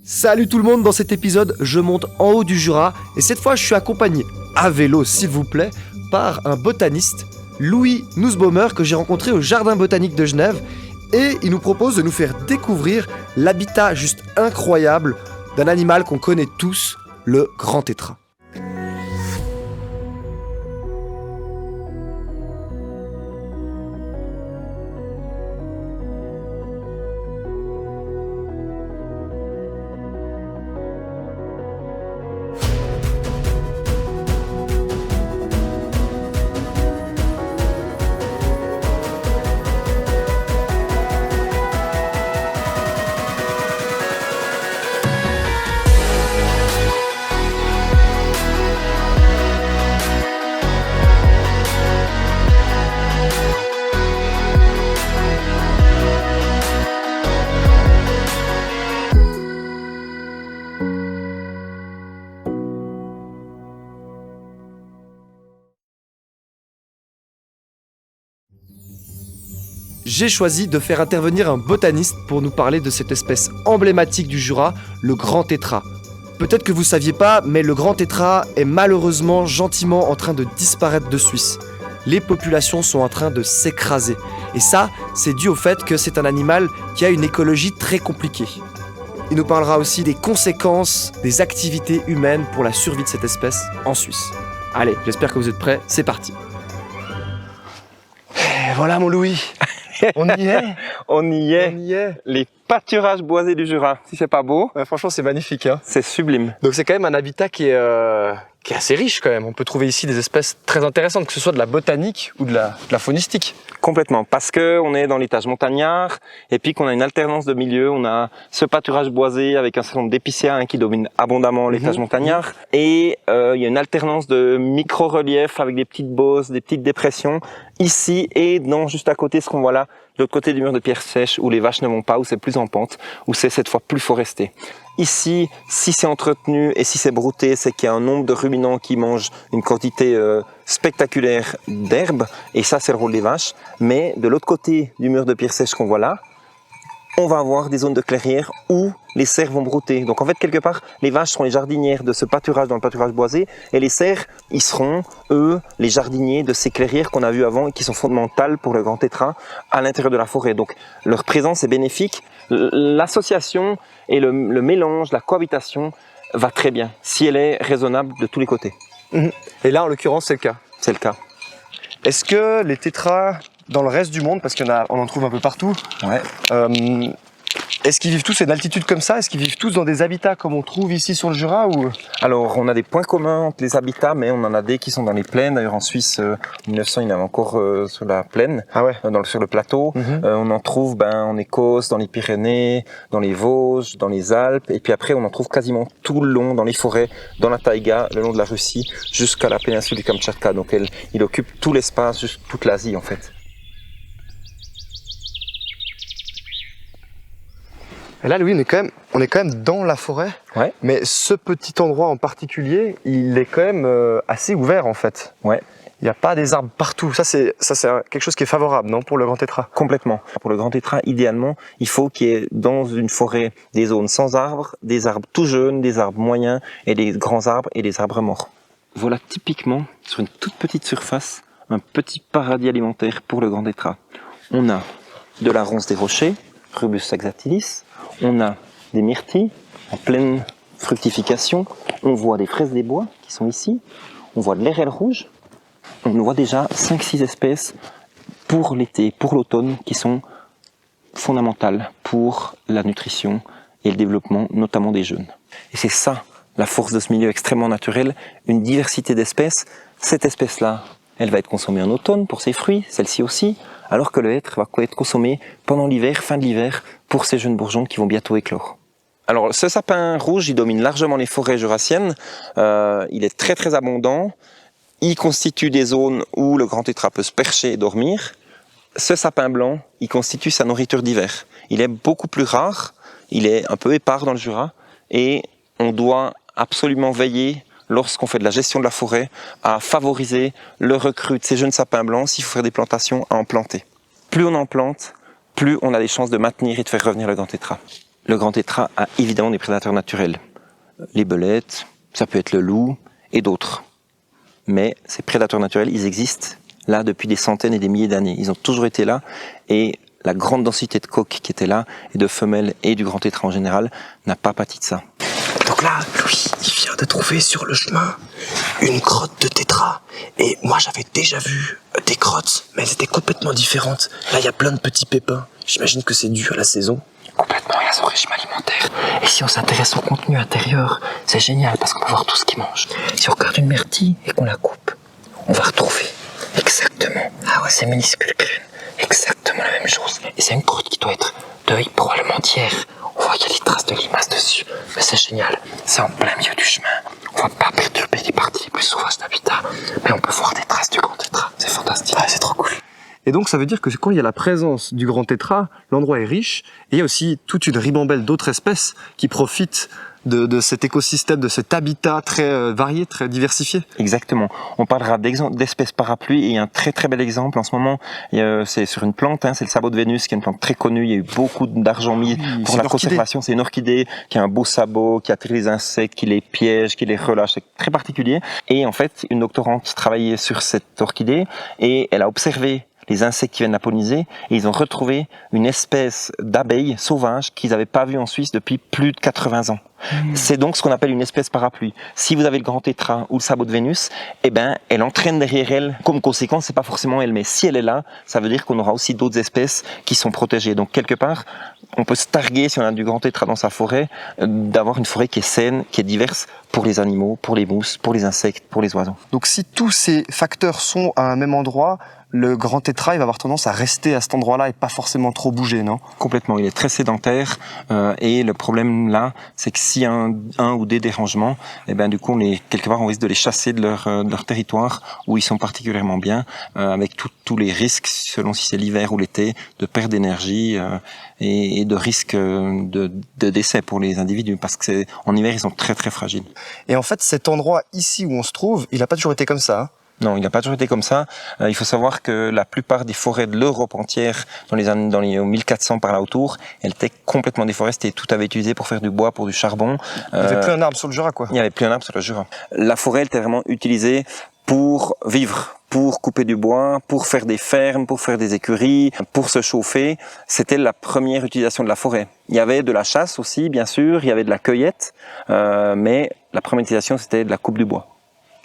Salut tout le monde, dans cet épisode, je monte en haut du Jura et cette fois je suis accompagné, à vélo s'il vous plaît, par un botaniste, Louis Nussbaumer, que j'ai rencontré au Jardin botanique de Genève et il nous propose de nous faire découvrir l'habitat juste incroyable d'un animal qu'on connaît tous, le grand tétras. J'ai choisi de faire intervenir un botaniste pour nous parler de cette espèce emblématique du Jura, le grand tétras. Peut-être que vous saviez pas, mais le grand tétras est malheureusement gentiment en train de disparaître de Suisse. Les populations sont en train de s'écraser. Et ça, c'est dû au fait que c'est un animal qui a une écologie très compliquée. Il nous parlera aussi des conséquences des activités humaines pour la survie de cette espèce en Suisse. Allez, j'espère que vous êtes prêts, c'est parti. Et voilà mon Louis. On y est. On y est. Les pâturages boisés du Jura. Si c'est pas beau, Ouais, franchement, c'est magnifique. Hein. c'est sublime. Donc c'est quand même un habitat qui est assez riche quand même. On peut trouver ici des espèces très intéressantes, que ce soit de la botanique ou de la faunistique. Complètement. Parce que on est dans l'étage montagnard et puis qu'on a une alternance de milieux. On a ce pâturage boisé avec un certain nombre d'épicéas qui domine abondamment l'étage montagnard. Et il y a une alternance de micro-reliefs avec des petites bosses, des petites dépressions. Ici et dans juste à côté ce qu'on voit là, de l'autre côté du mur de pierre sèche où les vaches ne vont pas, où c'est plus en pente, où c'est cette fois plus foresté. Ici, si c'est entretenu et si c'est brouté, c'est qu'il y a un nombre de ruminants qui mangent une quantité spectaculaire d'herbe, et ça c'est le rôle des vaches. Mais de l'autre côté du mur de pierre sèche qu'on voit là, on va avoir des zones de clairière où les cerfs vont brouter. Donc en fait, quelque part, les vaches seront les jardinières de ce pâturage dans le pâturage boisé, et les cerfs, ils seront, eux, les jardiniers de ces clairières qu'on a vues avant et qui sont fondamentales pour le grand tétras à l'intérieur de la forêt. Donc leur présence est bénéfique. L'association et le mélange, la cohabitation va très bien, si elle est raisonnable de tous les côtés. Et là, en l'occurrence, c'est le cas. C'est le cas. Est-ce que les tétras, dans le reste du monde, parce qu'on en trouve un peu partout, est-ce qu'ils vivent tous à une altitude comme ça? Est-ce qu'ils vivent tous dans des habitats comme on trouve ici sur le Jura ou... Alors, on a des points communs entre les habitats, mais on en a des qui sont dans les plaines. D'ailleurs, en Suisse, en 1900, il y en avait encore sur la plaine, sur le plateau. On en trouve en Écosse, dans les Pyrénées, dans les Vosges, dans les Alpes. Et puis après, on en trouve quasiment tout le long, dans les forêts, dans la taïga, le long de la Russie, jusqu'à la péninsule du Kamtchatka. Donc, il occupe tout l'espace, juste toute l'Asie, en fait. Et là, Louis, on est quand même dans la forêt. Ouais. Mais ce petit endroit en particulier, il est quand même assez ouvert en fait. Ouais. Il n'y a pas des arbres partout. Ça, c'est quelque chose qui est favorable, non, pour le grand tétras? Complètement. Pour le grand tétras, idéalement, il faut qu'il y ait dans une forêt des zones sans arbres, des arbres tout jeunes, des arbres moyens, et des grands arbres et des arbres morts. Voilà typiquement, sur une toute petite surface, un petit paradis alimentaire pour le grand tétras. On a de la ronce des rochers, Rubus saxatilis. On a des myrtilles en pleine fructification. On voit des fraises des bois qui sont ici. On voit de l'érel rouge. On voit déjà 5-6 espèces pour l'été, pour l'automne, qui sont fondamentales pour la nutrition et le développement, notamment des jeunes. Et c'est ça, la force de ce milieu extrêmement naturel, une diversité d'espèces. Cette espèce-là, elle va être consommée en automne pour ses fruits, celle-ci aussi, alors que le hêtre va être consommé pendant l'hiver, fin de l'hiver, pour ces jeunes bourgeons qui vont bientôt éclore. Alors ce sapin rouge, il domine largement les forêts jurassiennes, il est très très abondant, il constitue des zones où le grand tétras peut se percher et dormir. Ce sapin blanc, il constitue sa nourriture d'hiver. Il est beaucoup plus rare, il est un peu épars dans le Jura, et on doit absolument veiller lorsqu'on fait de la gestion de la forêt, à favoriser le recrue de ces jeunes sapins blancs, s'il faut faire des plantations, à en planter. Plus on en plante, plus on a des chances de maintenir et de faire revenir le grand tétras. le grand tétra a évidemment des prédateurs naturels. Les belettes, ça peut être le loup et d'autres. Mais ces prédateurs naturels, ils existent là depuis des centaines et des milliers d'années. Ils ont toujours été là et la grande densité de coqs qui était là, et de femelles et du grand tétra en général, n'a pas pâti de ça. Donc là, Louis, il vient de trouver sur le chemin une grotte de tétra. Et moi, j'avais déjà vu des grottes, mais elles étaient complètement différentes. Là, il y a plein de petits pépins. J'imagine que c'est dû à la saison. Complètement, et à son régime alimentaire. Et si on s'intéresse au contenu intérieur, c'est génial parce qu'on peut voir tout ce qu'il mange. Si on regarde une myrtille et qu'on la coupe, on va retrouver exactement ces minuscules graines. Exactement la même chose. Et c'est une grotte qui doit être d'œil probablement d'hier. On voit qu'il y a des traces de limaces dessus. Mais c'est génial. C'est en plein milieu du chemin. On va pas perturber les parties les plus sauvages d'habitat. Mais on peut voir des traces du grand tétra. C'est fantastique. Ah, c'est trop cool. Et donc ça veut dire que quand il y a la présence du grand tétra, l'endroit est riche, et il y a aussi toute une ribambelle d'autres espèces qui profitent de cet écosystème, de cet habitat très varié, très diversifié. Exactement. On parlera d'espèces parapluies, et il y a un très très bel exemple en ce moment. C'est sur une plante, c'est le sabot de Vénus, qui est une plante très connue. Il y a eu beaucoup d'argent mis pour la conservation. C'est une orchidée qui a un beau sabot, qui attire les insectes, qui les piège, qui les relâche. C'est très particulier. Et en fait, une doctorante travaillait sur cette orchidée et elle a observé les insectes qui viennent la polliniser, et ils ont retrouvé une espèce d'abeille sauvage qu'ils n'avaient pas vue en Suisse depuis plus de 80 ans. C'est donc ce qu'on appelle une espèce parapluie. Si vous avez le grand tétra ou le sabot de Vénus, eh ben, elle entraîne derrière elle, comme conséquence, c'est pas forcément elle, mais si elle est là, ça veut dire qu'on aura aussi d'autres espèces qui sont protégées. Donc quelque part, on peut se targuer, si on a du grand tétra dans sa forêt, d'avoir une forêt qui est saine, qui est diverse pour les animaux, pour les mousses, pour les insectes, pour les oiseaux. Donc si tous ces facteurs sont à un même endroit, le grand tétra, il va avoir tendance à rester à cet endroit-là et pas forcément trop bouger, non? Complètement, il est très sédentaire, et le problème là, c'est que s'il y a un ou des dérangements, eh ben du coup quelque part on risque de les chasser de leur territoire où ils sont particulièrement bien, avec tous les risques, selon si c'est l'hiver ou l'été, de perte d'énergie et de risque de décès pour les individus, parce que en hiver ils sont très très fragiles. Et en fait, cet endroit ici où on se trouve, il n'a pas toujours été comme ça, hein? Non, il n'a pas toujours été comme ça. Il faut savoir que la plupart des forêts de l'Europe entière, dans les 1400 par là autour, elles étaient complètement déforestées. Tout avait été utilisé pour faire du bois, pour du charbon. Il n'y avait plus un arbre sur le Jura, quoi. Il n'y avait plus un arbre sur le Jura. La forêt, elle était vraiment utilisée pour vivre, pour couper du bois, pour faire des fermes, pour faire des écuries, pour se chauffer. C'était la première utilisation de la forêt. Il y avait de la chasse aussi, bien sûr, il y avait de la cueillette, mais la première utilisation, c'était de la coupe du bois.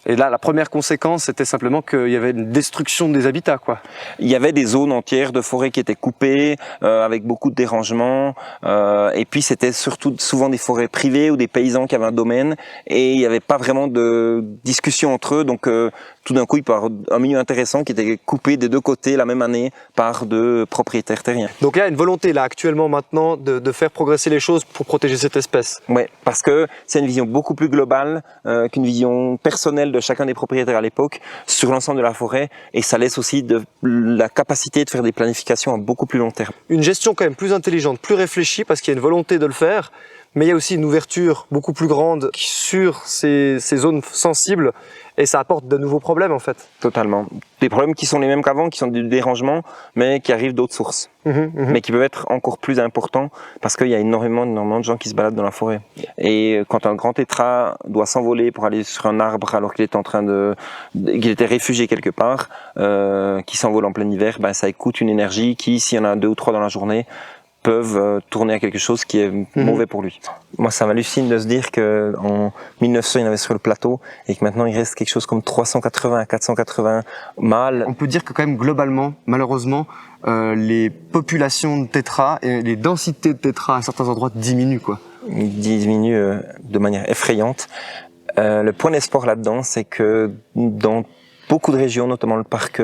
Et là, la première conséquence, c'était simplement qu'il y avait une destruction des habitats, quoi. Il y avait des zones entières de forêt qui étaient coupées, avec beaucoup de dérangements, et puis c'était surtout souvent des forêts privées ou des paysans qui avaient un domaine, et il n'y avait pas vraiment de discussion entre eux, donc tout d'un coup il peut y avoir un milieu intéressant qui était coupé des deux côtés la même année par deux propriétaires terriens. Donc il y a une volonté là actuellement maintenant de faire progresser les choses pour protéger cette espèce. Oui, parce que c'est une vision beaucoup plus globale qu'une vision personnelle de chacun des propriétaires à l'époque sur l'ensemble de la forêt, et ça laisse aussi la capacité de faire des planifications à beaucoup plus long terme. Une gestion quand même plus intelligente, plus réfléchie, parce qu'il y a une volonté de le faire, mais il y a aussi une ouverture beaucoup plus grande sur ces zones sensibles, et ça apporte de nouveaux problèmes en fait. Totalement. Des problèmes qui sont les mêmes qu'avant, qui sont des dérangements, mais qui arrivent d'autres sources. Mais qui peuvent être encore plus importants, parce qu'il y a énormément de gens qui se baladent dans la forêt. Et quand un grand tétra doit s'envoler pour aller sur un arbre alors qu'il est qu'il était réfugié quelque part, qui s'envole en plein hiver, ben ça coûte une énergie qui, s'il y en a 2 ou 3 dans la journée, peuvent tourner à quelque chose qui est mauvais pour lui. Moi, ça m'hallucine de se dire qu'en 1900, il y en avait sur le plateau, et que maintenant, il reste quelque chose comme 380 à 480 mâles. On peut dire que quand même, globalement, malheureusement, les populations de tétras et les densités de tétras à certains endroits diminuent, quoi. Ils diminuent de manière effrayante. Le point d'espoir là-dedans, c'est que dans beaucoup de régions, notamment le parc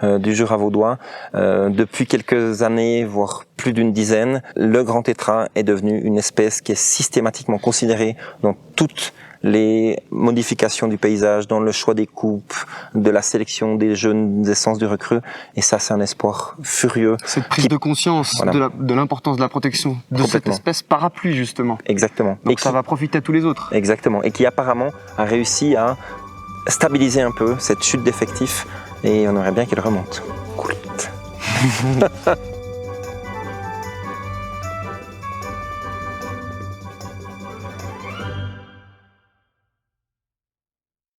du Jura vaudois, depuis quelques années, voire plus d'une dizaine, le grand tétra est devenu une espèce qui est systématiquement considérée dans toutes les modifications du paysage, dans le choix des coupes, de la sélection des jeunes essences du recrue, et ça c'est un espoir furieux. Cette prise de conscience de l'importance de la protection de cette espèce parapluie justement. Exactement. Donc ça va profiter à tous les autres. Exactement, et qui apparemment a réussi à stabiliser un peu cette chute d'effectifs, et on aimerait bien qu'elle remonte. Cool.